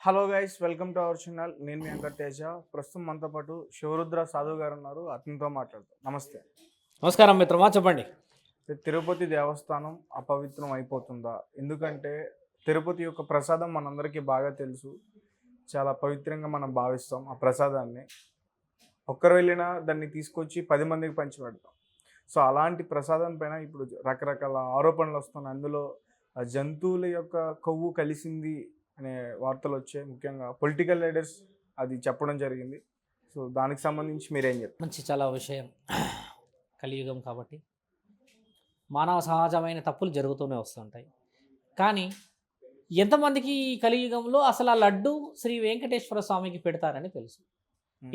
Hello guys, welcome to our channel. నేను మీ వెంకట్ తేజ. ప్రస్తుతం మనతో పాటు శివరుద్ర సాధు గారు ఉన్నారు. అతనితో మాట్లాడతాం. నమస్తే. నమస్కారం మిత్రమా, చెప్పండి. తిరుపతి దేవస్థానం అపవిత్రం అయిపోతుందా? ఎందుకంటే తిరుపతి యొక్క ప్రసాదం మనందరికీ బాగా తెలుసు. చాలా పవిత్రంగా మనం భావిస్తాం ఆ ప్రసాదాన్ని. ఒక్కరు వెళ్ళినా దాన్ని తీసుకొచ్చి 10 మందికి పంచిపెడతాం. సో అలాంటి ప్రసాదం పైన ఇప్పుడు రకరకాల ఆరోపణలు వస్తున్నాయి. అందులో జంతువుల యొక్క కొవ్వు కలిసింది అనే వార్తలు వచ్చాయి. ముఖ్యంగా పొలిటికల్ లీడర్స్ అది చెప్పడం జరిగింది. సో దానికి సంబంధించి మీరేం చెప్తారు? మంచి చాలా విషయం. కలియుగం కాబట్టి మానవ సహజమైన తప్పులు జరుగుతూనే వస్తుంటాయి. కానీ ఎంతమందికి ఈ కలియుగంలో అసలు ఆ లడ్డు శ్రీ వెంకటేశ్వర స్వామికి పెడతారని తెలుసు,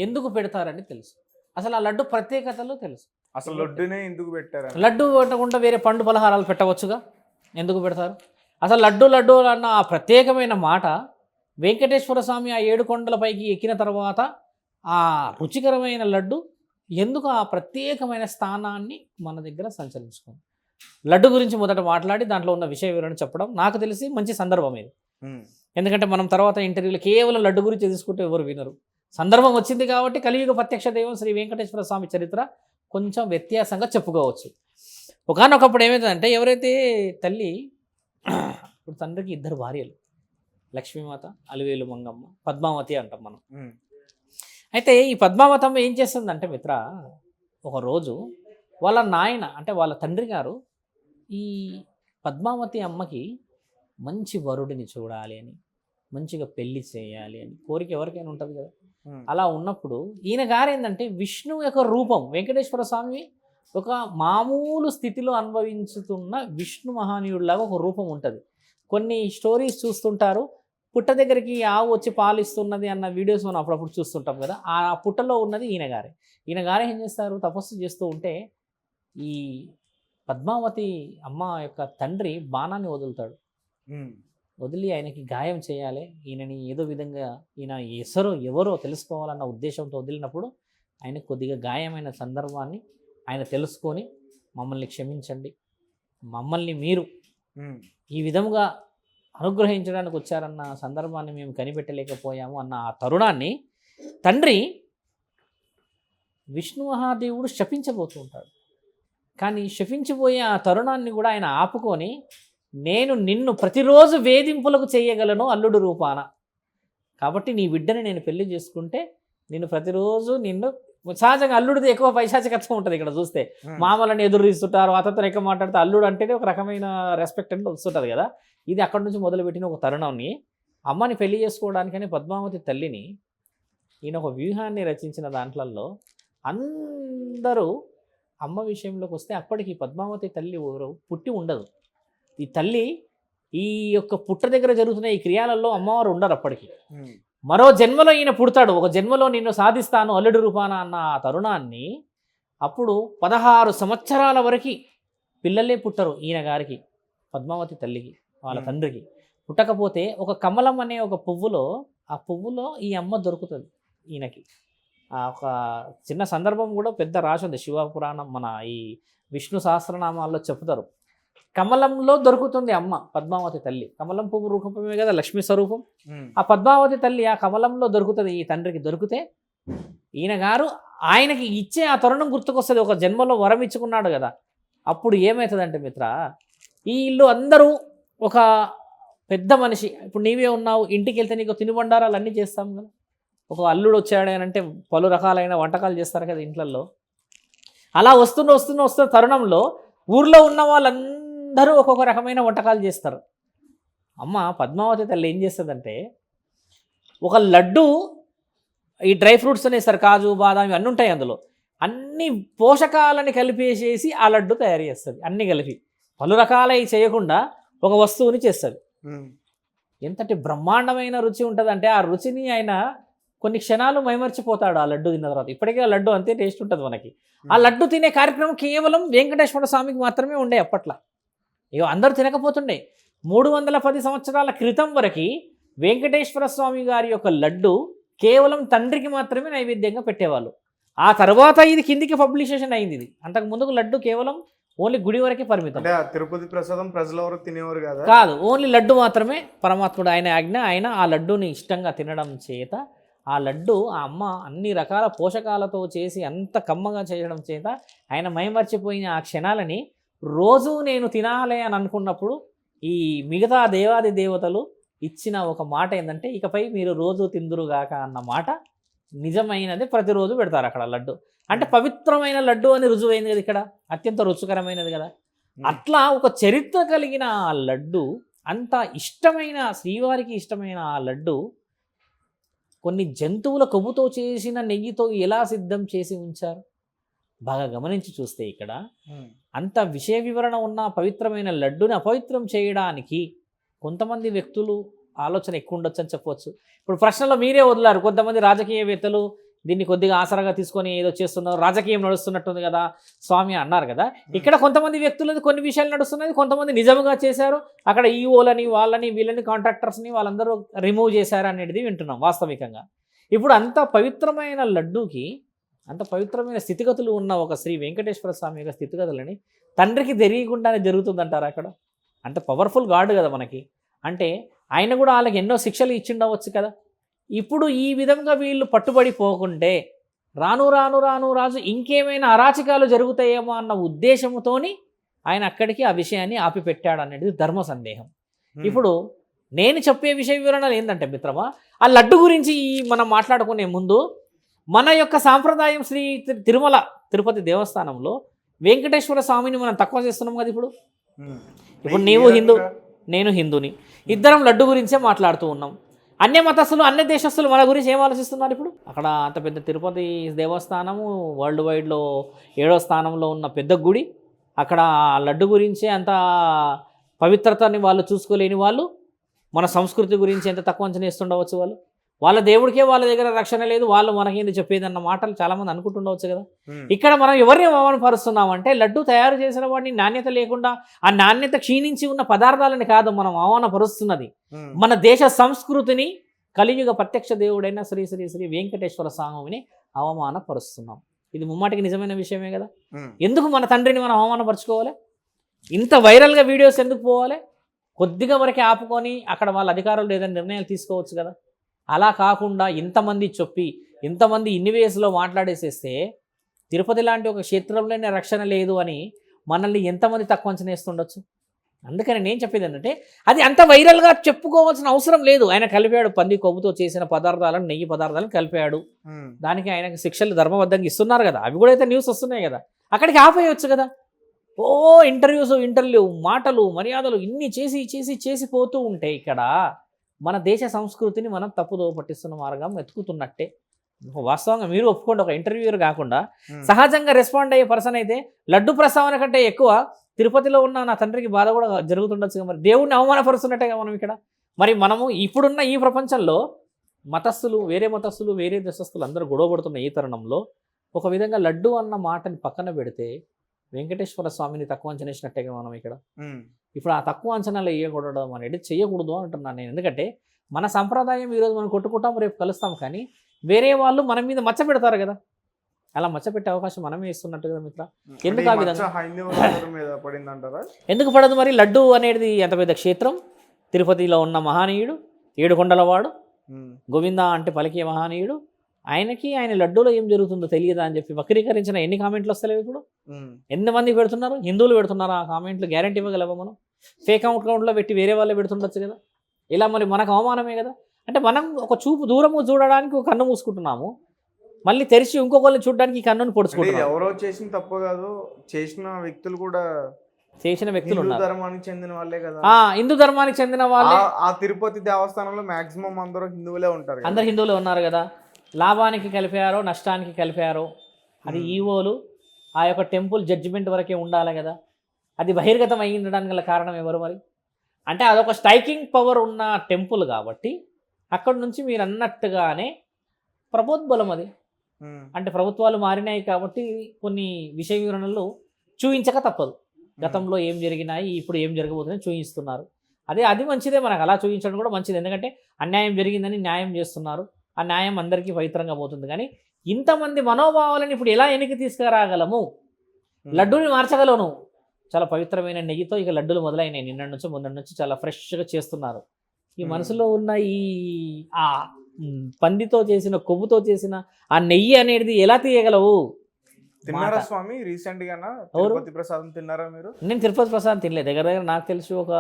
ఎందుకు పెడతారని తెలుసు, అసలు ఆ లడ్డు ప్రత్యేకతలు తెలుసు. అసలు లడ్డునే ఎందుకు పెట్టారు? లడ్డు పెట్టకుండా వేరే పండు పలహారాలు పెట్టవచ్చుగా, ఎందుకు పెడతారు? అసలు లడ్డు లడ్డు అన్న ఆ ప్రత్యేకమైన మాట వెంకటేశ్వర స్వామి ఆ 7 కొండలపైకి ఎక్కిన తర్వాత ఆ రుచికరమైన లడ్డు ఎందుకు ఆ ప్రత్యేకమైన స్థానాన్ని మన దగ్గర సంచరించుకుంది. లడ్డు గురించి మొదట మాట్లాడి దాంట్లో ఉన్న విషయ వివరణ చెప్పడం నాకు తెలిసి మంచి సందర్భం ఇది. ఎందుకంటే మనం తర్వాత ఇంటర్వ్యూలో కేవలం లడ్డు గురించి తీసుకుంటే ఎవరు వినరు. సందర్భం వచ్చింది కాబట్టి కలియుగ ప్రత్యక్ష దైవం శ్రీ వెంకటేశ్వర స్వామి చరిత్ర కొంచెం వ్యత్యాసంగా చెప్పుకోవచ్చు. ఒకానొకప్పుడు ఏమైందంటే, ఎవరైతే తల్లి, ఇప్పుడు తండ్రికి 2 భార్యలు, లక్ష్మీమాత, అలివేలు మంగమ్మ, పద్మావతి అంటాం మనం. అయితే ఈ పద్మావతమ్మ ఏం చేస్తుందంటే మిత్ర, ఒకరోజు వాళ్ళ నాయన అంటే వాళ్ళ తండ్రి గారు ఈ పద్మావతి అమ్మకి మంచి వరుడిని చూడాలి అని, మంచిగా పెళ్లి చేయాలి అని కోరిక ఎవరికైనా ఉంటుంది కదా. అలా ఉన్నప్పుడు ఈయన గారు ఏంటంటే విష్ణు యొక్క రూపం, వెంకటేశ్వర స్వామి ఒక మామూలు స్థితిలో అనుభవించుతున్న విష్ణు మహానీయుడిలాగా ఒక రూపం ఉంటుంది. కొన్ని స్టోరీస్ చూస్తుంటారు, పుట్ట దగ్గరికి ఆవు వచ్చి పాలిస్తున్నది అన్న వీడియోస్ మనం అప్పుడప్పుడు చూస్తుంటాం కదా. ఆ పుట్టలో ఉన్నది ఈయన గారే. ఈయన గారే ఏం చేస్తారు, తపస్సు చేస్తూ ఉంటే ఈ పద్మావతి అమ్మ యొక్క తండ్రి బాణాన్ని వదులుతాడు. వదిలి ఆయనకి గాయం చేయాలి, ఈయనని ఏదో విధంగా ఈయన ఎవరో తెలుసుకోవాలన్న ఉద్దేశంతో వదిలినప్పుడు ఆయన కొద్దిగా గాయమైన సందర్భాన్ని ఆయన తెలుసుకొని, మమ్మల్ని క్షమించండి, మమ్మల్ని మీరు ఈ విధముగా అనుగ్రహించడానికి వచ్చారన్న సందర్భాన్ని మేము కనిపెట్టలేకపోయాము అన్న ఆ తరుణాన్ని తండ్రి విష్ణు మహాదేవుడు శపించబోతూ ఉంటాడు. కానీ శపించిపోయే ఆ తరుణాన్ని కూడా ఆయన ఆపుకొని, నేను నిన్ను ప్రతిరోజు వేధింపులకు చేయగలను అల్లుడు రూపాన, కాబట్టి నీ బిడ్డని నేను పెళ్లి చేసుకుంటే నేను ప్రతిరోజు నిన్ను, సహజంగా అల్లుడిది ఎక్కువ పైశాచికత్వం ఉంటుంది ఇక్కడ చూస్తే, మామూలని ఎదురు తీస్తుంటారు, అతను ఎక్కువ మాట్లాడితే అల్లుడు అంటేనే ఒక రకమైన రెస్పెక్ట్ అంటే వస్తుంటుంది కదా. ఇది అక్కడి నుంచి మొదలుపెట్టిన ఒక తరుణాన్ని, అమ్మని పెళ్లి చేసుకోవడానికని పద్మావతి తల్లిని ఈయన ఒక వ్యూహాన్ని రచించిన దాంట్లలో అందరూ అమ్మ విషయంలోకి వస్తే అప్పటికి పద్మావతి తల్లి పుట్టి ఉండదు. ఈ తల్లి ఈ యొక్క పుట్ట దగ్గర జరుగుతున్న ఈ క్రియాలలో అమ్మవారు ఉండరు అప్పటికి. మరో జన్మలో ఈయన పుడతాడు, ఒక జన్మలో నిన్ను సాధిస్తాను అల్లుడు రూపాన అన్న ఆ తరుణాన్ని, అప్పుడు 16 సంవత్సరాల వరకు పిల్లలే పుట్టరు ఈయన గారికి, పద్మావతి తల్లికి, వాళ్ళ తండ్రికి. పుట్టకపోతే ఒక కమలం అనే ఒక పువ్వులో, ఆ పువ్వులో ఈ అమ్మ దొరుకుతుంది ఈయనకి. ఒక చిన్న సందర్భం కూడా పెద్ద రాసి ఉంది, శివపురాణం మన ఈ విష్ణు సహస్రనామాల్లో చెప్తారు. కమలంలో దొరుకుతుంది అమ్మ పద్మావతి తల్లి. కమలం పువ్వు రూపమే కదా లక్ష్మీ స్వరూపం. ఆ పద్మావతి తల్లి ఆ కమలంలో దొరుకుతుంది ఈ తండ్రికి. దొరికితే ఈయన గారు ఆయనకి ఇచ్చే ఆ తరుణం గుర్తుకొస్తుంది, ఒక జన్మలో వరం ఇచ్చుకున్నాడు కదా. అప్పుడు ఏమవుతుందంటే మిత్ర, ఈ ఇల్లు అందరూ ఒక పెద్ద మనిషి, ఇప్పుడు నీవే ఉన్నావు, ఇంటికి వెళ్తే నీకు తినుబండారాలు అన్నీ చేస్తాం కదా. ఒక అల్లుడు వచ్చాడు అని అంటే పలు రకాలైన వంటకాలు చేస్తారు కదా ఇంట్లల్లో. అలా వస్తున్న తరుణంలో ఊర్లో ఉన్న వాళ్ళందరూ ఒక్కొక్క రకమైన వంటకాలు చేస్తారు. అమ్మ పద్మావతి తల్లి ఏం చేస్తుందంటే, ఒక లడ్డు, ఈ డ్రై ఫ్రూట్స్ అనేస్తారు, కాజు బాదాం ఇవన్నీ ఉంటాయి, అందులో అన్ని పోషకాలని కలిపేసేసి ఆ లడ్డు తయారు చేస్తుంది. అన్నీ కలిపి పలు రకాలవి చేయకుండా ఒక వస్తువుని చేస్తుంది. ఎంతటి బ్రహ్మాండమైన రుచి ఉంటుందంటే, ఆ రుచిని ఆయన కొన్ని క్షణాలు మైమర్చిపోతాడు ఆ లడ్డు తిన్న తర్వాత. ఇప్పటికే ఆ లడ్డు అంతే టేస్ట్ ఉంటుంది మనకి. ఆ లడ్డు తినే కార్యక్రమం కేవలం వెంకటేశ్వర స్వామికి మాత్రమే ఉండే అప్పట్లో. ఇక అందరూ తినకపోతుండే. 310 సంవత్సరాల క్రితం వరకు వెంకటేశ్వర స్వామి గారి యొక్క లడ్డు కేవలం తండ్రికి మాత్రమే నైవేద్యంగా పెట్టేవాళ్ళు. ఆ తర్వాత ఇది కిందికి పబ్లిషేషన్ అయింది. ఇది అంతకు ముందుకు లడ్డు కేవలం ఓన్లీ గుడి వరకే పరిమితం. అంటే ఆ తిరుపతి ప్రసాదం ప్రజలు ఎవరు తినేవారు కదా? కాదు, ఓన్లీ లడ్డు మాత్రమే పరమాత్ముడు ఆయన ఆజ్ఞ. ఆయన ఆ లడ్డూని ఇష్టంగా తినడం చేత ఆ లడ్డు ఆ అమ్మ అన్ని రకాల పోషకాలతో చేసి అంత కమ్మగా చేయడం చేత ఆయన మైమర్చిపోయిన ఆ క్షణాలని రోజు నేను తినాలి అని అనుకున్నప్పుడు ఈ మిగతా దేవాది దేవతలు ఇచ్చిన ఒక మాట ఏంటంటే, ఇకపై మీరు రోజు తిందురుగాక అన్న మాట నిజమైనది. ప్రతిరోజు పెడతారు అక్కడ లడ్డు. అంటే పవిత్రమైన లడ్డు అని రుజువైంది కదా ఇక్కడ, అత్యంత రుచికరమైనది కదా. అట్లా ఒక చరిత్ర కలిగిన ఆ లడ్డు, అంత ఇష్టమైన శ్రీవారికి ఇష్టమైన ఆ లడ్డు కొన్ని జంతువుల కొవ్వుతో చేసిన నెయ్యితో ఎలా సిద్ధం చేసి ఉంచారు బాగా గమనించి చూస్తే ఇక్కడ అంత విషయ వివరణ ఉన్న పవిత్రమైన లడ్డుని అపవిత్రం చేయడానికి కొంతమంది వ్యక్తులు ఆలోచన ఎక్కువ ఉండొచ్చు అని చెప్పవచ్చు. ఇప్పుడు ప్రశ్నలో మీరే వదిలారు, కొంతమంది రాజకీయవేత్తలు దీన్ని కొద్దిగా ఆసరాగా తీసుకొని ఏదో చేస్తున్నారు, రాజకీయం నడుస్తున్నట్టుంది కదా స్వామి అన్నారు కదా. ఇక్కడ కొంతమంది వ్యక్తులది కొన్ని విషయాలు నడుస్తున్నాయి, కొంతమంది నిజంగా చేశారు. అక్కడ ఈఓలని వాళ్ళని వీళ్ళని కాంట్రాక్టర్స్ని వాళ్ళందరూ రిమూవ్ చేశారు అనేది వింటున్నాం వాస్తవికంగా. ఇప్పుడు అంత పవిత్రమైన లడ్డూకి అంత పవిత్రమైన స్థితిగతులు ఉన్న ఒక శ్రీ వెంకటేశ్వర స్వామి యొక్క స్థితిగతులని తండ్రికి తెలియకుండానే జరుగుతుందంటారు అక్కడ. అంత పవర్ఫుల్ గాడ్ కదా మనకి. అంటే ఆయన కూడా వాళ్ళకి ఎన్నో శిక్షలు ఇచ్చిండవచ్చు కదా. ఇప్పుడు ఈ విధంగా వీళ్ళు పట్టుబడి పోకుంటే రాను రాను రాను రాజు ఇంకేమైనా అరాచకాలు జరుగుతాయేమో అన్న ఉద్దేశంతోని ఆయన అక్కడికి ఆ విషయాన్ని ఆపిపెట్టాడు అనేది ధర్మ సందేహం. ఇప్పుడు నేను చెప్పే విషయ వివరణలు ఏంటంటే మిత్రమా, ఆ లడ్డు గురించి మనం మాట్లాడుకునే ముందు మన యొక్క సాంప్రదాయం శ్రీ తిరుమల తిరుపతి దేవస్థానంలో వెంకటేశ్వర స్వామిని మనం తక్కువ చేస్తున్నాం కదా. ఇప్పుడు నీవు హిందూ, నేను హిందూని, ఇద్దరం లడ్డు గురించే మాట్లాడుతూ ఉన్నాం. అన్య మతస్థులు అన్య దేశస్తులు మన గురించి ఏం ఆలోచిస్తున్నారు? ఇప్పుడు అక్కడ అంత పెద్ద తిరుపతి దేవస్థానము వరల్డ్ వైడ్లో 7వ స్థానంలో ఉన్న పెద్ద గుడి, అక్కడ లడ్డు గురించే అంత పవిత్రతని వాళ్ళు చూసుకోలేని వాళ్ళు మన సంస్కృతి గురించి ఎంత తక్కువ అంచనా వేస్తుండవచ్చు. వాళ్ళ దేవుడికే వాళ్ళ దగ్గర రక్షణ లేదు, వాళ్ళు మనకేంది చెప్పేదన్న మాటలు చాలామంది అనుకుంటుండవచ్చు కదా. ఇక్కడ మనం ఎవరిని అవమానపరుస్తున్నామంటే లడ్డు తయారు చేసిన వాడిని నాణ్యత లేకుండా ఆ నాణ్యత క్షీణించి ఉన్న పదార్థాలని కాదు మనం అవమానపరుస్తున్నది, మన దేశ సంస్కృతిని కలియుగ ప్రత్యక్ష దేవుడైన శ్రీ శ్రీ శ్రీ వెంకటేశ్వర స్వామిని అవమానపరుస్తున్నాం. ఇది ముమ్మాటికి నిజమైన విషయమే కదా. ఎందుకు మన తండ్రిని మనం అవమానపరుచుకోవాలి? ఇంత వైరల్గా వీడియోస్ ఎందుకు పోవాలి? కొద్దిగా వరకే ఆపుకొని అక్కడ వాళ్ళ అధికారులు ఏదైనా నిర్ణయాలు తీసుకోవచ్చు కదా. అలా కాకుండా ఇంతమంది చెప్పి ఇంతమంది ఇన్ని వేస్లో మాట్లాడేసేస్తే తిరుపతి లాంటి ఒక క్షేత్రంలోనే రక్షణ లేదు అని మనల్ని ఎంతమంది తక్కువ అంచనా వేస్తుండొచ్చు. అందుకని నేను చెప్పేది ఏంటంటే అది అంత వైరల్గా చెప్పుకోవాల్సిన అవసరం లేదు. ఆయన కలిపాడు, పంది కొవ్వుతో చేసిన పదార్థాలను, నెయ్యి పదార్థాలను కలిపాడు. దానికి ఆయనకు శిక్షలు ధర్మబద్ధంగా ఇస్తున్నారు కదా, అవి కూడా అయితే న్యూస్ వస్తున్నాయి కదా. అక్కడికి ఆపేయచ్చు కదా. ఇంటర్వ్యూ మాటలు మర్యాదలు ఇన్ని చేసి పోతూ ఉంటే ఇక్కడ మన దేశ సంస్కృతిని మనం తప్పుదో పట్టిస్తున్న మార్గం వెతుకుతున్నట్టే. వాస్తవంగా మీరు ఒప్పుకోండి, ఒక ఇంటర్వ్యూర్ కాకుండా సహజంగా రెస్పాండ్ అయ్యే పర్సన్ అయితే లడ్డు ప్రస్తావన కంటే ఎక్కువ తిరుపతిలో ఉన్న నా తండ్రికి బాధ కూడా జరుగుతుండొచ్చు. మరి దేవుడిని అవమానపరుస్తున్నట్టేగా మనం ఇక్కడ. మరి మనము ఇప్పుడున్న ఈ ప్రపంచంలో మతస్థులు, వేరే మతస్థులు, వేరే దేశస్థులు అందరూ గొడవపడుతున్న ఈ తరుణంలో ఒక విధంగా లడ్డు అన్న మాటని పక్కన పెడితే వెంకటేశ్వర స్వామిని తక్కువ అంచనేసినట్టేగా మనం ఇక్కడ. ఇప్పుడు ఆ తక్కువ అంచనాలు వేయకూడడం అనేది చేయకూడదు అంటున్నాను నేను. ఎందుకంటే మన సంప్రదాయం ఈరోజు మనం కొట్టుకుంటాం, రేపు కలుస్తాం, కానీ వేరే వాళ్ళు మన మీద మచ్చ పెడతారు కదా. అలా మచ్చ పెట్టే అవకాశం మనమే ఇస్తున్నట్టు కదా మిత్ర. ఎందుకు ఆ విధంగా ఎందుకు పడదు? మరి లడ్డు అనేది ఎంత పెద్ద క్షేత్రం, తిరుపతిలో ఉన్న మహనీయుడు, 7 కొండలవాడు, గోవింద అంటే పలికే మహనీయుడు, ఆయన లడ్డూలో ఏం జరుగుతుందో తెలియదా అని చెప్పి వక్రీకరించిన ఎన్ని కామెంట్లు వస్తలేవు ఇప్పుడు? ఎంతమంది పెడుతున్నారు? హిందువులు పెడుతున్నారు ఆ కామెంట్లు. గ్యారంటీ ఇవ్వగలవా మనం? ఫేక్ అకౌంట్లో పెట్టి వేరే వాళ్ళే పెడుతుండొచ్చు కదా. ఇలా మరి మనకు అవమానమే కదా. అంటే మనం ఒక చూపు దూరము చూడడానికి ఒక కన్ను మూసుకుంటున్నాము, మళ్ళీ తెరిచి ఇంకొకరిని చూడడానికి ఈ కన్నును పొడుచుకుంటున్నాము. ఎవరో చేసిన తప్పు కాదు, చేసిన వ్యక్తులు కూడా ఉన్నారు, ధర్మానికి చెందిన వాళ్ళే కదా. హిందూ ధర్మానికి చెందిన వాళ్ళే. ఆ తిరుపతి దేవస్థానంలో మాక్సిమం అందరూ హిందువులే ఉంటారు, అందరు హిందువులే ఉన్నారు కదా. లాభానికి కలిపారో నష్టానికి కలిపారో అది ఈవోలు ఆ యొక్క టెంపుల్ జడ్జిమెంట్ వరకే ఉండాలి కదా. అది బహిర్గతం అయ్యిండడానికి గల కారణం ఎవరు మరి? అంటే అదొక స్ట్రైకింగ్ పవర్ ఉన్న టెంపుల్ కాబట్టి అక్కడ నుంచి మీరు అన్నట్టుగానే ప్రబోద్బలం అది. అంటే ప్రభుత్వాలు మారినాయి కాబట్టి కొన్ని విషయ వివరణలు చూపించక తప్పదు. గతంలో ఏం జరిగినాయి, ఇప్పుడు ఏం జరగబోతుందని చూపిస్తున్నారు. అది మంచిదే, మనకు అలా చూపించడం కూడా మంచిది. ఎందుకంటే అన్యాయం జరిగిందని న్యాయం చేస్తున్నారు, ఆ న్యాయం అందరికీ పవిత్రంగా పోతుంది. కానీ ఇంతమంది మనోభావాలను ఇప్పుడు ఎలా వెనక్కి తీసుకురాగలము? లడ్డూని మార్చగలవు నువ్వు, చాలా పవిత్రమైన నెయ్యితో ఇక లడ్డూలు మొదలైనాయి. నిన్న నుంచి మొన్న నుంచి చాలా ఫ్రెష్గా చేస్తున్నారు. ఈ మనసులో ఉన్న ఈ ఆ పందితో చేసిన కొవ్వుతో చేసిన ఆ నెయ్యి అనేది ఎలా తీయగలవు? తిన్నారా స్వామి రీసెంట్ గానా తిరుపతి ప్రసాదం తిన్నారా మీరు? నేను తిరుపతి ప్రసాదం తినలేదు. దగ్గర దగ్గర నాకు తెలిసి ఒక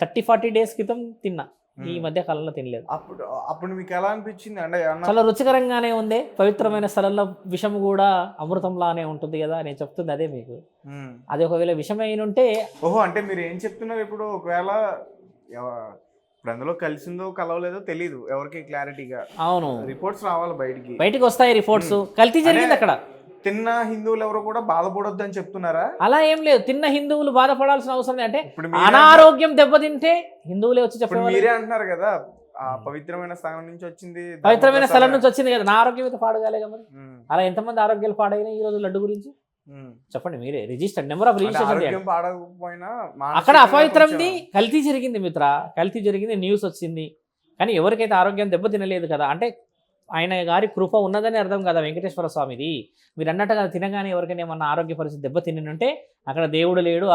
30-40 డేస్ క్రితం తిన్నా. ఈ మధ్య కాలంలో తినలేదు. అప్పుడు మీకు ఎలా అనిపించింది అంటే? చాలా రుచికరంగానే ఉంది. పవిత్రమైన స్థలంలో విషం కూడా అమృతంలానే ఉంటుంది కదా, నేను చెప్తుంది అదే మీకు. అది ఒకవేళ విషం అయినుంటే ఓహో, అంటే మీరు ఏం చెప్తున్నారు ఇప్పుడు? ఒకవేళ ఇప్పుడు అందులో కలిసిందో కలవలేదో తెలీదు ఎవరికి క్లారిటీగా. అవును, రిపోర్ట్స్ రావాలి బయటికి వస్తాయి రిపోర్ట్స్. కల్తీ జరిగింది అక్కడ. తిన్న హిందువులు ఎవరు కూడా బాధపడొద్దు అని చెప్తున్నారా? అలా ఏం లేదు. తిన్న హిందువులు బాధపడాల్సిన అవసరం లేదు. అంటే అనారోగ్యం దెబ్బతింటే హిందువులే వచ్చి చెప్పారు. మీరే అంటున్నారు కదా ఆ పవిత్రమైన స్థానం నుంచి వచ్చింది, పవిత్రమైన స్థలం నుంచి వచ్చింది కదా, నా ఆరోగ్యం అయితే పాడగాలే కదా. అలా ఎంతమంది ఆరోగ్యాలు పాడైనాయి ఈ రోజు లడ్డు గురించి చెప్పండి మీరే. Registered number of registration. అక్కడ అపవిత్రంది కల్తీ జరిగింది మిత్ర, కల్తీ జరిగింది, న్యూస్ వచ్చింది. కానీ ఎవరికైతే ఆరోగ్యం దెబ్బ తినలేదు కదా, అంటే ఆయన గారి కృప ఉన్నదని అర్థం కదా వెంకటేశ్వర స్వామిది. మీరు అన్నట్టుగా తినగానే ఎవరికైనా ఏమన్నా ఆరోగ్య పరిస్థితి దెబ్బ తినంటే అక్కడ దేవుడు లేడు,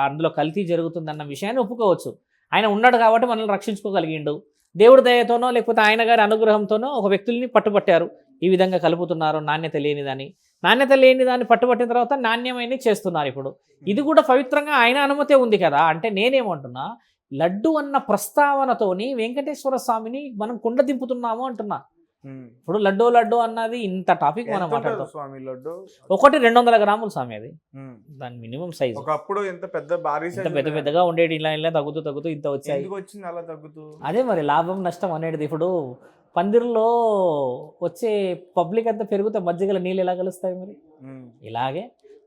అందులో కల్తీ జరుగుతుందన్న విషయాన్ని ఒప్పుకోవచ్చు. ఆయన ఉన్నాడు కాబట్టి మనల్ని రక్షించుకోగలిగిండు. దేవుడి దయతోనో లేకపోతే ఆయన గారి అనుగ్రహంతోనో ఒక వ్యక్తుల్ని పట్టుబట్టారు. ఈ విధంగా కలుపుతున్నారు నాణ్యత లేనిదాన్ని పట్టుబట్టిన తర్వాత నాణ్యమైన చేస్తున్నారు. ఇప్పుడు ఇది కూడా పవిత్రంగా ఆయన అనుమతే ఉంది కదా. అంటే నేనేమంటున్నా, లడ్డు అన్న ప్రస్తావనతోని వెంకటేశ్వర స్వామిని మనం కుండ దింపుతున్నాము అంటున్నా. ఇప్పుడు లడ్డు అన్నది ఇంత టాపిక్ మనం మాట్లాడతాం. స్వామి లడ్డు ఒకటి 200 గ్రాములు స్వామి, అది దాని మినిమం సైజ్. ఒకప్పుడు ఎంత పెద్దగా ఉండేది, ఇలా తగ్గుతూ ఇంత వచ్చాయి. అలా తగ్గుతూ అదే మరి లాభం నష్టం అనేది. ఇప్పుడు పందిరిలో వచ్చే పబ్లిక్ అంతా పెరిగితే మజ్జిగల నీళ్ళు ఎలా కలుస్తాయి? మరి ఇలాగే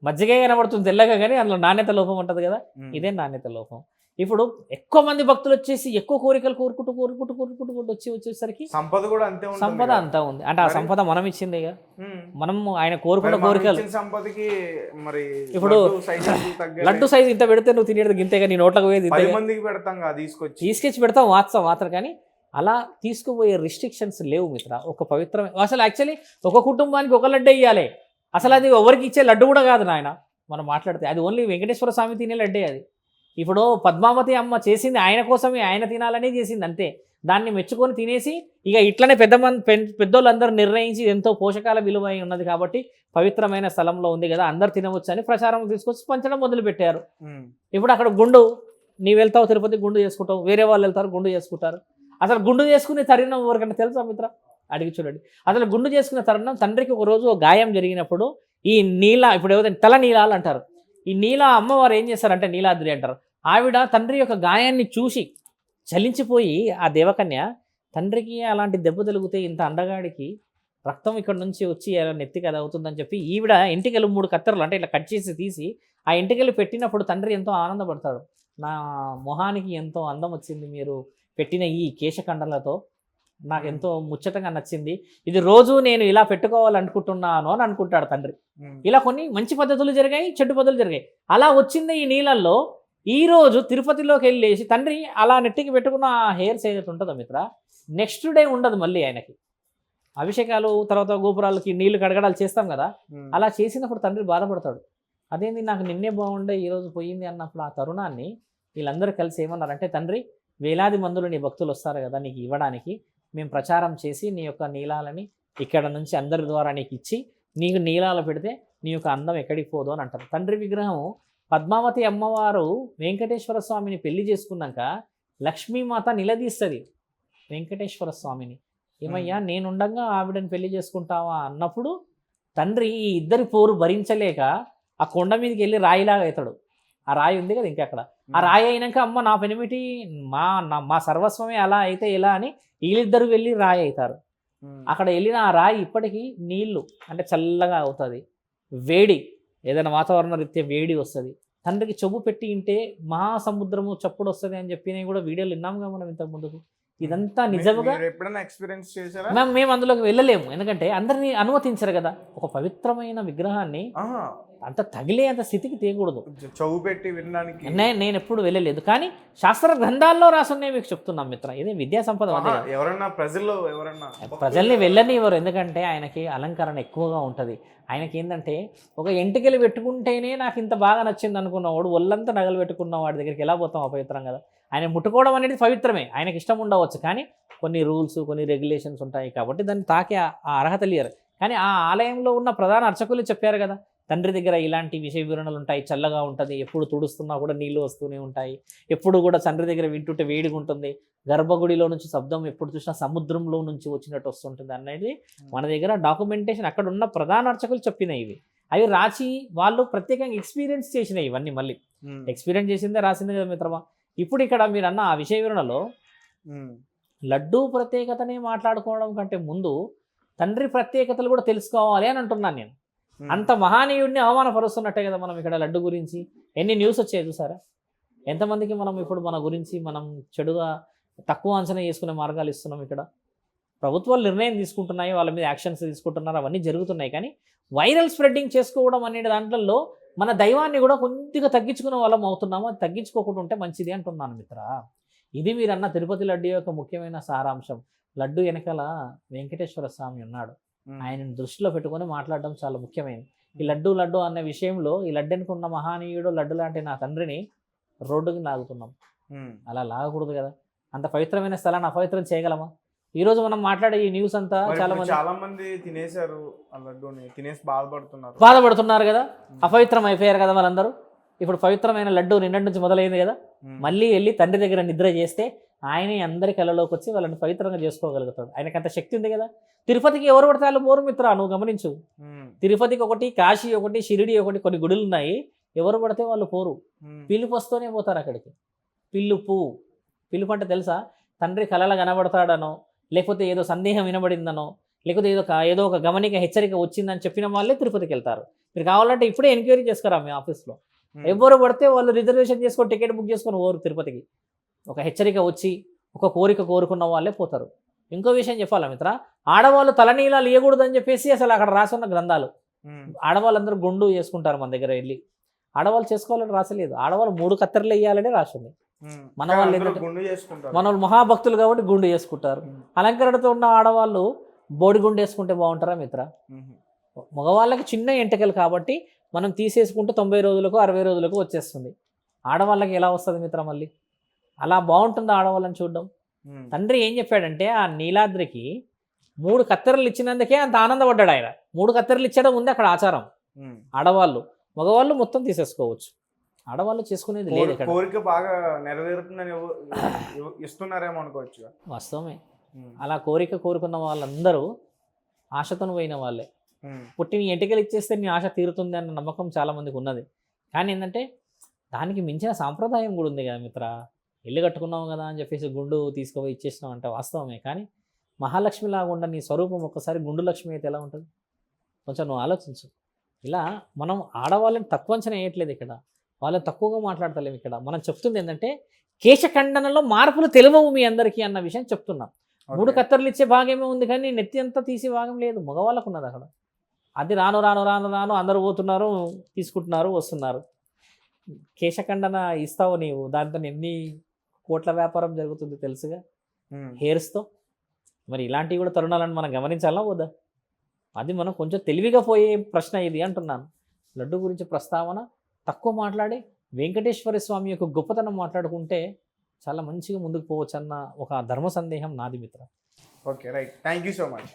మజ్జిగే కనబడుతుంది తెల్లగా, కానీ అందులో నాణ్యత లోపం ఉంటుంది కదా. ఇదే నాణ్యత లోపం. ఇప్పుడు ఎక్కువ మంది భక్తులు వచ్చేసి ఎక్కువ కోరికలు కోరుకుంటూ వచ్చేసరికి సంపద కూడా అంతే, సంపద అంతా ఉంది. అంటే ఆ సంపద మనం ఇచ్చింది, మనం ఆయన కోరుకున్న కోరికలు. సంపదకి మరి ఇప్పుడు లడ్డు సైజు ఇంత పెడితే నువ్వు తినేది గింతేగా, నీ నోట్లకు పోయేది తీసుకొచ్చి పెడతాం మాత్రం. కానీ అలా తీసుకుపోయే రిస్ట్రిక్షన్స్ లేవు మిత్ర. ఒక పవిత్రమైన అసలు యాక్చువల్లీ ఒక కుటుంబానికి ఒక లడ్డు ఇవ్వాలి. అసలు అది ఎవరికి ఇచ్చే లడ్డు కూడా కాదు నాయన. మనం మాట్లాడితే అది ఓన్లీ వెంకటేశ్వర స్వామి తినే లడ్డే అది. ఇప్పుడు పద్మావతి అమ్మ చేసింది ఆయన కోసమే, ఆయన తినాలనే చేసింది అంతే. దాన్ని మెచ్చుకొని తినేసి ఇక ఇట్లనే పెద్దోళ్ళందరూ నిర్ణయించి ఎంతో పోషకాల విలువ ఉన్నది కాబట్టి పవిత్రమైన స్థలంలో ఉంది కదా, అందరు తినవచ్చు అని ప్రచారం తీసుకొచ్చి పంచడం మొదలుపెట్టారు. ఇప్పుడు అక్కడ గుండు, నీవు వెళ్తావు తిరుపతి గుండు చేసుకుంటావు, వేరే వాళ్ళు వెళ్తారు గుండు చేసుకుంటారు. అసలు గుండు చేసుకునే తరుణం ఎవరికన్నా తెలుసా మిత్ర? అడిగి చూడండి. అసలు గుండు చేసుకునే తరుణం, తండ్రికి ఒకరోజు గాయం జరిగినప్పుడు ఈ ఇప్పుడు ఏదైతే తల నీలాలు అంటారు, ఈ నీల అమ్మవారు ఏం చేస్తారంటే నీలాద్రి అంటారు. ఆవిడ తండ్రి యొక్క గాయాన్ని చూసి చలించిపోయి ఆ దేవకన్య, తండ్రికి అలాంటి దెబ్బ తగిలితే ఇంత అండగాడికి రక్తం ఇక్కడ నుంచి వచ్చి ఎలా నెత్తికి అది అవుతుందని చెప్పి ఈవిడ ఎంటికలు 3 కత్తెరలు అంటే ఇట్లా కట్ చేసి తీసి ఆ ఎంటికలు పెట్టినప్పుడు తండ్రి ఎంతో ఆనందపడతాడు. నా మొహానికి ఎంతో అందం వచ్చింది మీరు పెట్టిన ఈ కేశఖండలతో, నాకు ఎంతో ముచ్చటంగా నచ్చింది, ఇది రోజు నేను ఇలా పెట్టుకోవాలనుకుంటున్నాను అని అనుకుంటాడు తండ్రి. ఇలా కొన్ని మంచి పద్ధతులు జరిగాయి, చెడ్డు పద్ధతులు జరిగాయి. అలా వచ్చింది ఈ నీళ్ళల్లో. ఈరోజు తిరుపతిలోకి వెళ్ళేసి తండ్రి అలా నెట్టికి పెట్టుకున్న హెయిర్స్ ఏదైతే ఉంటుందో మిత్ర, నెక్స్ట్ డే ఉండదు మళ్ళీ ఆయనకి. అభిషేకాలు తర్వాత గోపురాలకి నీళ్లు కడగడాలు చేస్తాం కదా, అలా చేసినప్పుడు తండ్రి బాధపడతాడు. అదేంది నాకు నిన్నే బాగుండే ఈరోజు పోయింది అన్నప్పుడు ఆ తరుణాన్ని వీళ్ళందరూ కలిసి ఏమన్నారంటే, తండ్రి వేలాది మందులు నీ భక్తులు వస్తారు కదా నీకు ఇవ్వడానికి, మేము ప్రచారం చేసి నీ యొక్క నీలాలని ఇక్కడ నుంచి అందరి ద్వారా నీకు ఇచ్చి నీకు నీలాలు పెడితే నీ యొక్క అందం ఎక్కడికి పోదు అని అంటారు. తండ్రి విగ్రహం పద్మావతి అమ్మవారు వెంకటేశ్వర స్వామిని పెళ్లి చేసుకున్నాక లక్ష్మీమాత నిలదీస్తుంది వెంకటేశ్వర స్వామిని, ఏమయ్యా నేనుండగా ఆవిడని పెళ్లి చేసుకుంటావా అన్నప్పుడు తండ్రి ఈ ఇద్దరి పోరు భరించలేక ఆ కొండ మీదకి వెళ్ళి రాయిలాగా అవుతాడు. ఆ రాయి ఉంది కదా ఇంకా అక్కడ, ఆ రాయి అయినాక అమ్మ నా పెనిమిటి మా సర్వస్వమే అలా అయితే ఎలా అని వీళ్ళిద్దరు వెళ్ళి రాయి అవుతారు. అక్కడ వెళ్ళిన ఆ రాయి ఇప్పటికీ నీళ్లు అంటే చల్లగా అవుతుంది, వేడి ఏదైనా వాతావరణ రీత్యా వేడి వస్తుంది. తండ్రికి చెవు పెట్టి ఇంటే మహాసముద్రము చప్పుడు వస్తుంది అని చెప్పి నేను కూడా వీడియోలు విన్నాముగా మనం ఇంతకు ముందుకు. ఇదంతా నిజముగా మీరు ఎప్పుడైనా ఎక్స్పీరియన్స్ చేశారా? మేము అందులోకి వెళ్ళలేము, ఎందుకంటే అందరినీ అనుమతించరు కదా. ఒక పవిత్రమైన విగ్రహాన్ని ఆహా, అంత తగిలే అంత స్థితికి తీయకూడదు. చౌ పెట్టి వినడానికి నేను ఎప్పుడు వెళ్ళలేదు, కానీ శాస్త్ర గ్రంథాల్లో రాసున్నాయి మీకు చెప్తున్నాం మిత్ర. ఇది విద్యా సంపద. అదే ఎవరన్నా ప్రజల్లో ఎవరన్నా ప్రజల్ని వెళ్ళనివ్వరు, ఎందుకంటే ఆయనకి అలంకరణ ఎక్కువగా ఉంటుంది. ఆయనకి ఏంటంటే ఒక ఎంటికలు పెట్టుకుంటేనే నాకు ఇంత బాగా నచ్చింది అనుకున్నవాడు ఒళ్ళంతా నగలు పెట్టుకున్న వాడి దగ్గరికి ఎలా పోతాం? అపవిత్రం కదా. ఆయన ముట్టుకోవడం అనేది పవిత్రమే, ఆయనకి ఇష్టం ఉండవచ్చు, కానీ కొన్ని రూల్స్ కొన్ని రెగ్యులేషన్స్ ఉంటాయి కాబట్టి దాన్ని తాకే ఆ అర్హత లేరు. కానీ ఆ ఆలయంలో ఉన్న ప్రధాన అర్చకులు చెప్పారు కదా, తండ్రి దగ్గర ఇలాంటి విషయ వివరణలు ఉంటాయి, చల్లగా ఉంటుంది, ఎప్పుడు తుడుస్తున్నా కూడా నీళ్ళు వస్తూనే ఉంటాయి, ఎప్పుడు కూడా తండ్రి దగ్గర వింటుంటే వేడిగా ఉంటుంది, గర్భగుడిలో నుంచి శబ్దం ఎప్పుడు చూసినా సముద్రంలో నుంచి వచ్చినట్టు వస్తుంటుంది అనేది మన దగ్గర డాక్యుమెంటేషన్ అక్కడ ఉన్న ప్రధాన అర్చకులు చెప్పినాయి. ఇవి అవి రాసి వాళ్ళు ప్రత్యేకంగా ఎక్స్పీరియన్స్ చేసినాయి. ఇవన్నీ మళ్ళీ ఎక్స్పీరియన్స్ చేసిందే రాసింది కదా మిత్రమా. ఇప్పుడు ఇక్కడ మీరు అన్న ఆ విషయ వివరణలో లడ్డూ ప్రత్యేకతనే మాట్లాడుకోవడం కంటే ముందు తండ్రి ప్రత్యేకతలు కూడా తెలుసుకోవాలి అని అంటున్నాను నేను. అంత మహానీయుడిని అవమానపరుస్తున్నట్టే కదా మనం ఇక్కడ లడ్డు గురించి ఎన్ని న్యూస్ వచ్చాయి చూసారా. ఎంతమందికి మనం ఇప్పుడు మన గురించి మనం చెడుగా తక్కువ అంచనా చేసుకునే మార్గాలు ఇస్తున్నాం. ఇక్కడ ప్రభుత్వాలు నిర్ణయం తీసుకుంటున్నాయి, వాళ్ళ మీద యాక్షన్స్ తీసుకుంటున్నారు, అవన్నీ జరుగుతున్నాయి. కానీ వైరల్ స్ప్రెడ్డింగ్ చేసుకోవడం అనే దాంట్లో మన దైవాన్ని కూడా కొద్దిగా తగ్గించుకునే వాళ్ళం అవుతున్నాము. అది తగ్గించుకోకుండా ఉంటే మంచిది అంటున్నాను మిత్ర. ఇది మీరన్న తిరుపతి లడ్డు యొక్క ముఖ్యమైన సారాంశం. లడ్డు వెనకాల వెంకటేశ్వర స్వామి ఉన్నాడు, ఆయనను దృష్టిలో పెట్టుకొని మాట్లాడడం చాలా ముఖ్యమైనది. ఈ లడ్డు లడ్డు అనే విషయంలో ఈ లడ్డెనికి ఉన్న మహానీయుడు లడ్డు లాంటి నా తండ్రిని రోడ్డుకి లాగుతున్నాం. అలా లాగకూడదు కదా. అంత పవిత్రమైన స్థలాన్ని అపవిత్రం చేయగలమా? ఈ రోజు మనం మాట్లాడే ఈ న్యూస్ అంతా చాలా మంది తినేశారు, ఆ లడ్డూని తినేసి బాధపడుతున్నారు కదా, అపవిత్రం అయిపోయారు కదా వాళ్ళందరూ. ఇప్పుడు పవిత్రమైన లడ్డు నిన్నటి నుంచి మొదలైంది కదా, మళ్ళీ వెళ్ళి తండ్రి దగ్గర నిద్ర చేస్తే ఆయనే అందరి కళ్ళలోకి వచ్చి వాళ్ళని పవిత్రంగా చేసుకోగలుగుతాడు. ఆయనకి అంత శక్తి ఉంది కదా. తిరుపతికి ఎవరు పడితే వాళ్ళు పోరు మిత్ర, నువ్వు గమనించు. తిరుపతికి ఒకటి, కాశీ ఒకటి, షిరిడి ఒకటి, కొన్ని గుడులు ఉన్నాయి. ఎవరు పడితే వాళ్ళు పోరు, పిలుపు వస్తూనే పోతారు అక్కడికి. పిలుపు అంటే తెలుసా? తండ్రి కళల కనబడతాడనో, లేకపోతే ఏదో సందేహం వినబడిందనో, లేకపోతే ఏదో ఒక గమనిక హెచ్చరిక వచ్చిందని చెప్పిన వాళ్ళే తిరుపతికి వెళ్తారు. మీరు కావాలంటే ఇప్పుడే ఎంక్వైరీ చేసుకురా మీ ఆఫీస్లో. ఎవరు పడితే వాళ్ళు రిజర్వేషన్ చేసుకొని టికెట్ బుక్ చేసుకొని పోరు తిరుపతికి. ఒక హెచ్చరిక వచ్చి ఒక కోరిక కోరుకున్న వాళ్ళే పోతారు. ఇంకో విషయం చెప్పాలా మిత్ర, ఆడవాళ్ళు తలనీలాలు ఇవ్వకూడదని చెప్పేసి అసలు అక్కడ రాసున్న గ్రంథాలు. ఆడవాళ్ళందరూ గుండు చేసుకుంటారు మన దగ్గర వెళ్ళి. ఆడవాళ్ళు చేసుకోవాలని రాసలేదు, ఆడవాళ్ళు 3 కత్తెరలు వేయాలనే రాసింది. మన వాళ్ళు ఏంటంటే మన వాళ్ళు మహాభక్తులు కాబట్టి గుండు చేసుకుంటారు. అలంకరణతో ఉన్న ఆడవాళ్ళు బోడి గుండు వేసుకుంటే బాగుంటారా మిత్ర? మగవాళ్ళకి చిన్న ఎంటకలు కాబట్టి మనం తీసేసుకుంటే 90 రోజులకు 60 రోజులకు వచ్చేస్తుంది. ఆడవాళ్ళకి ఎలా వస్తుంది మిత్ర? మళ్ళీ అలా బాగుంటుందా ఆడవాళ్ళని చూడడం? తండ్రి ఏం చెప్పాడంటే ఆ నీలాద్రికి 3 కత్తెరలు ఇచ్చినందుకే అంత ఆనందపడ్డాడు ఆయన. 3 కత్తెరలు ఇచ్చడం ఉంది అక్కడ ఆచారం. ఆడవాళ్ళు మగవాళ్ళు మొత్తం తీసేసుకోవచ్చు, ఆడవాళ్ళు చేసుకునేది లేదు. ఇక్కడ కోరిక బాగా నెరవేరుతుందని ఇస్తున్నారేమో అనుకోవచ్చు. వాస్తవమే. అలా కోరుకున్న వాళ్ళందరూ ఆశతోను పోయిన వాళ్ళే. పుట్టిన ఎంటికలు ఇచ్చేస్తే నీ ఆశ తీరుతుంది అన్న నమ్మకం చాలా మందికి ఉన్నది. కానీ ఏంటంటే దానికి మించిన సాంప్రదాయం కూడా ఉంది కదా మిత్ర. ఇల్లు కట్టుకున్నావు కదా అని చెప్పేసి గుండు తీసుకుపోయి ఇచ్చేసినావు అంటే వాస్తవమే. కానీ మహాలక్ష్మిలాగా ఉండ నీ స్వరూపం ఒక్కసారి గుండు లక్ష్మి అయితే ఎలా ఉంటుంది? కొంచెం నువ్వు ఆలోచించు. ఇలా మనం ఆడవాళ్ళని తక్కువ అంచనా వేయట్లేదు ఇక్కడ, వాళ్ళని తక్కువగా మాట్లాడతలేము ఇక్కడ. మనం చెప్తుంది ఏంటంటే కేశఖండనలో మార్పులు తెలియవు మీ అందరికీ అన్న విషయం చెప్తున్నాం. 3 కత్తెరలు ఇచ్చే భాగమే ఉంది కానీ నెత్తి అంతా తీసే భాగం లేదు, మగవాళ్ళకు ఉన్నది అక్కడ. అది రాను అందరూ పోతున్నారు, తీసుకుంటున్నారు, వస్తున్నారు. కేశఖండన ఇస్తావు నీవు, దాంతో ఎన్ని కోట్ల వ్యాపారం జరుగుతుంది తెలుసుగా హెయిర్స్తో. మరి ఇలాంటివి కూడా తరుణాలను మనం గమనించాలా వద్దా? అది మనం కొంచెం తెలివిగా పోయే ప్రశ్న ఇది అంటున్నాను. లడ్డు గురించి ప్రస్తావన తక్కువ మాట్లాడి వెంకటేశ్వర స్వామి యొక్క గొప్పతనం మాట్లాడుకుంటే చాలా మంచిగా ముందుకు పోవచ్చు అన్న ఒక ధర్మ సందేహం నాది మిత్ర. Okay, right. Thank you so much.